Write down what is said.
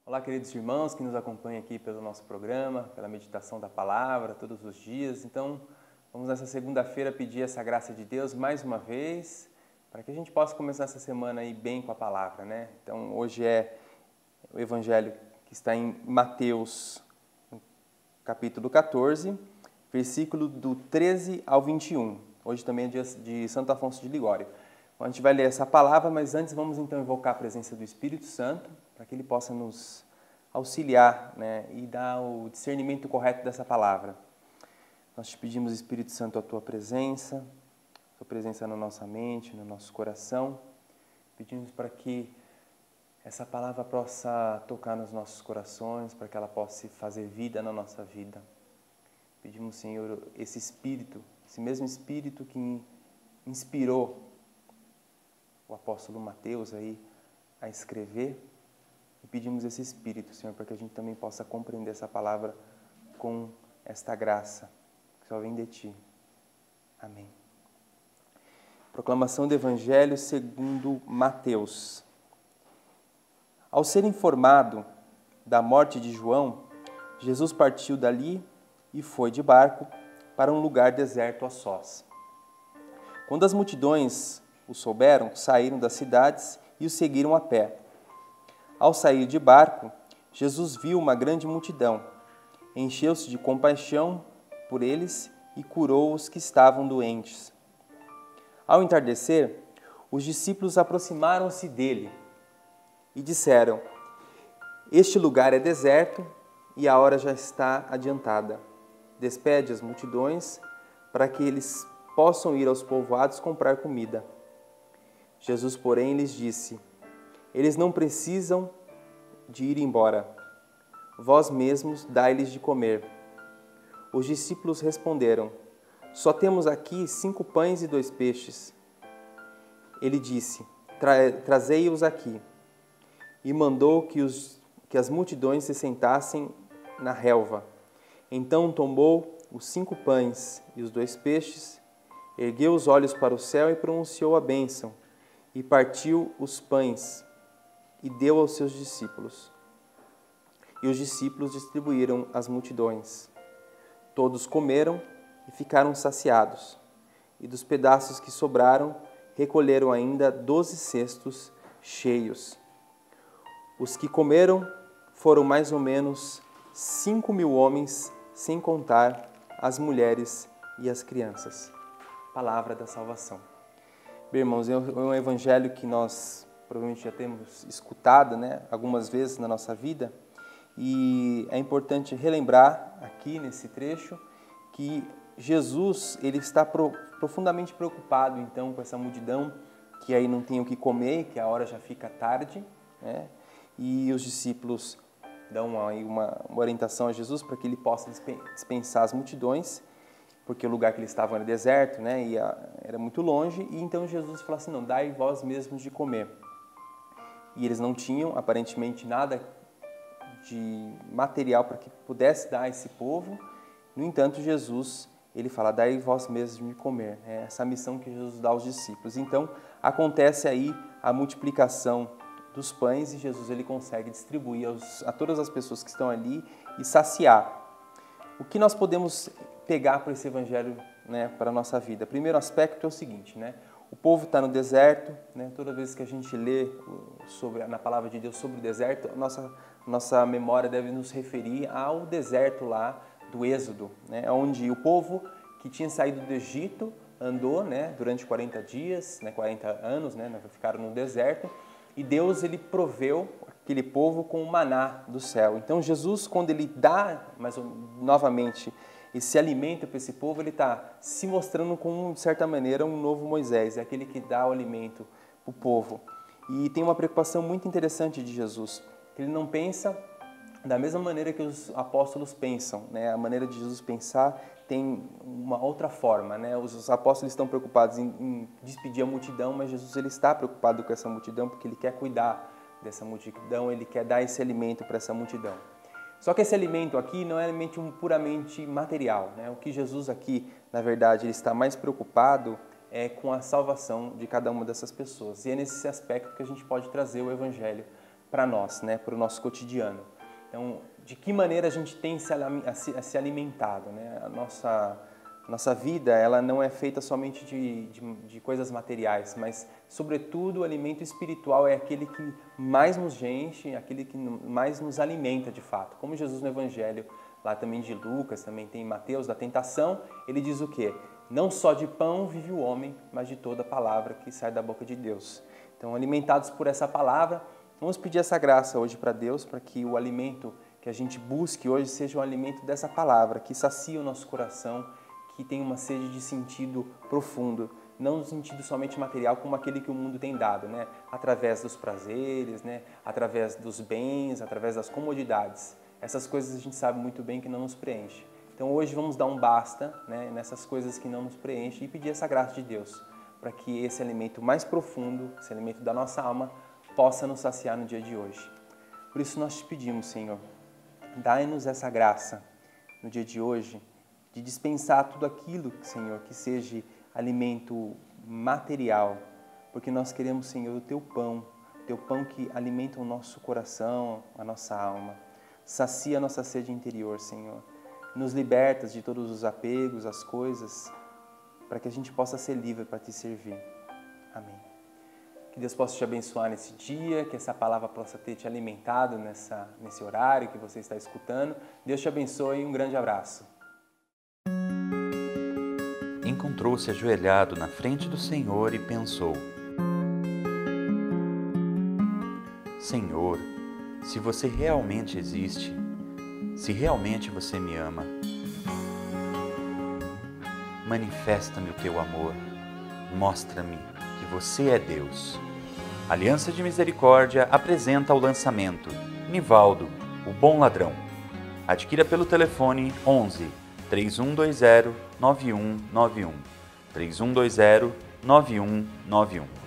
Olá, queridos irmãos que nos acompanham aqui pelo nosso programa, pela meditação da palavra todos os dias. Então, vamos nessa segunda-feira pedir essa graça de Deus mais uma vez, para que a gente possa começar essa semana aí bem com a palavra, né? Então, hoje é o Evangelho que está em Mateus, capítulo 14, versículo do 13 ao 21. Hoje também é dia de Santo Afonso de Ligório. Então, a gente vai ler essa palavra, mas antes vamos então invocar a presença do Espírito Santo, para que ele possa nos auxiliar, né, e dar o discernimento correto dessa palavra. Nós te pedimos, Espírito Santo, a tua presença na nossa mente, no nosso coração. Pedimos para que essa palavra possa tocar nos nossos corações, para que ela possa fazer vida na nossa vida. Pedimos, Senhor, esse Espírito, esse mesmo Espírito que inspirou o apóstolo Mateus aí a escrever, e pedimos esse Espírito, Senhor, para que a gente também possa compreender essa palavra com esta graça que só vem de Ti. Amém. Proclamação do Evangelho segundo Mateus. Ao ser informado da morte de João, Jesus partiu dali e foi de barco para um lugar deserto a sós. Quando as multidões o souberam, saíram das cidades e o seguiram a pé. Ao sair de barco, Jesus viu uma grande multidão, encheu-se de compaixão por eles e curou os que estavam doentes. Ao entardecer, os discípulos aproximaram-se dele e disseram: Este lugar é deserto e a hora já está adiantada. Despede as multidões para que eles possam ir aos povoados comprar comida. Jesus, porém, lhes disse: Eles não precisam de ir embora. Vós mesmos dai-lhes de comer. Os discípulos responderam: Só temos aqui 5 pães e 2 peixes. Ele disse: Trazei-os aqui. E mandou que as multidões se sentassem na relva. Então tomou os 5 pães e os 2 peixes, ergueu os olhos para o céu e pronunciou a bênção, e partiu os pães e deu aos seus discípulos. E os discípulos distribuíram às multidões. Todos comeram e ficaram saciados, e dos pedaços que sobraram, recolheram ainda 12 cestos cheios. Os que comeram foram mais ou menos 5.000 homens, sem contar as mulheres e as crianças. Palavra da salvação. Bem, irmãos, é um evangelho que nós provavelmente já temos escutado, né, algumas vezes na nossa vida, e é importante relembrar aqui nesse trecho que Jesus ele está profundamente preocupado então com essa multidão que aí não tem o que comer, que a hora já fica tarde, né, e os discípulos dão aí uma orientação a Jesus para que ele possa dispensar as multidões, porque o lugar que eles estavam era deserto, né, e era muito longe, e então Jesus falou assim: não, dai vós mesmos de comer. E eles não tinham, aparentemente, nada de material para que pudesse dar a esse povo. No entanto, Jesus, ele fala: dai vós mesmos de comer. É essa missão que Jesus dá aos discípulos. Então, acontece aí a multiplicação dos pães e Jesus ele consegue distribuir a todas as pessoas que estão ali e saciar. O que nós podemos pegar por esse evangelho, né, para a nossa vida? Primeiro aspecto é o seguinte, né? O povo está no deserto, né? Toda vez que a gente lê na palavra de Deus sobre o deserto, nossa memória deve nos referir ao deserto lá do Êxodo, né? Onde o povo que tinha saído do Egito andou, né, durante 40 dias, né, 40 anos, né, ficaram no deserto, e Deus ele proveu aquele povo com o maná do céu. Então Jesus, quando ele dá novamente esse alimento para esse povo, ele está se mostrando como, de certa maneira, um novo Moisés, é aquele que dá o alimento para o povo. E tem uma preocupação muito interessante de Jesus, que ele não pensa da mesma maneira que os apóstolos pensam, né? A maneira de Jesus pensar tem uma outra forma, né? Os apóstolos estão preocupados em despedir a multidão, mas Jesus ele está preocupado com essa multidão porque ele quer cuidar dessa multidão, ele quer dar esse alimento para essa multidão. Só que esse alimento aqui não é alimento puramente material, né? O que Jesus aqui, na verdade, ele está mais preocupado é com a salvação de cada uma dessas pessoas. E é nesse aspecto que a gente pode trazer o Evangelho para nós, né? Para o nosso cotidiano. Então, de que maneira a gente tem se alimentado, né? A nossa vida, ela não é feita somente de coisas materiais, mas, sobretudo, o alimento espiritual é aquele que mais nos enche, aquele que mais nos alimenta, de fato. Como Jesus no Evangelho, lá também de Lucas, também tem Mateus, da tentação, ele diz o quê? Não só de pão vive o homem, mas de toda palavra que sai da boca de Deus. Então, alimentados por essa palavra, vamos pedir essa graça hoje para Deus, para que o alimento que a gente busque hoje seja um alimento dessa palavra, que sacia o nosso coração, que tem uma sede de sentido profundo, não no sentido somente material, como aquele que o mundo tem dado, né? Através dos prazeres, né? Através dos bens, através das comodidades. Essas coisas a gente sabe muito bem que não nos preenche. Então hoje vamos dar um basta, né? Nessas coisas que não nos preenchem e pedir essa graça de Deus, para que esse alimento mais profundo, esse alimento da nossa alma, possa nos saciar no dia de hoje. Por isso nós te pedimos, Senhor, dai-nos essa graça no dia de hoje, de dispensar tudo aquilo, Senhor, que seja alimento material, porque nós queremos, Senhor, o Teu pão que alimenta o nosso coração, a nossa alma, sacia a nossa sede interior, Senhor, nos libertas de todos os apegos, as coisas, para que a gente possa ser livre para Te servir. Amém. Que Deus possa te abençoar nesse dia, que essa palavra possa ter te alimentado nesse horário que você está escutando. Deus te abençoe e um grande abraço. Encontrou-se ajoelhado na frente do Senhor e pensou: Senhor, se você realmente existe, se realmente você me ama, manifesta-me o teu amor, mostra-me que você é Deus. Aliança de Misericórdia apresenta o lançamento Nivaldo, o Bom Ladrão. Adquira pelo telefone 11 3120 9191 3120 9191.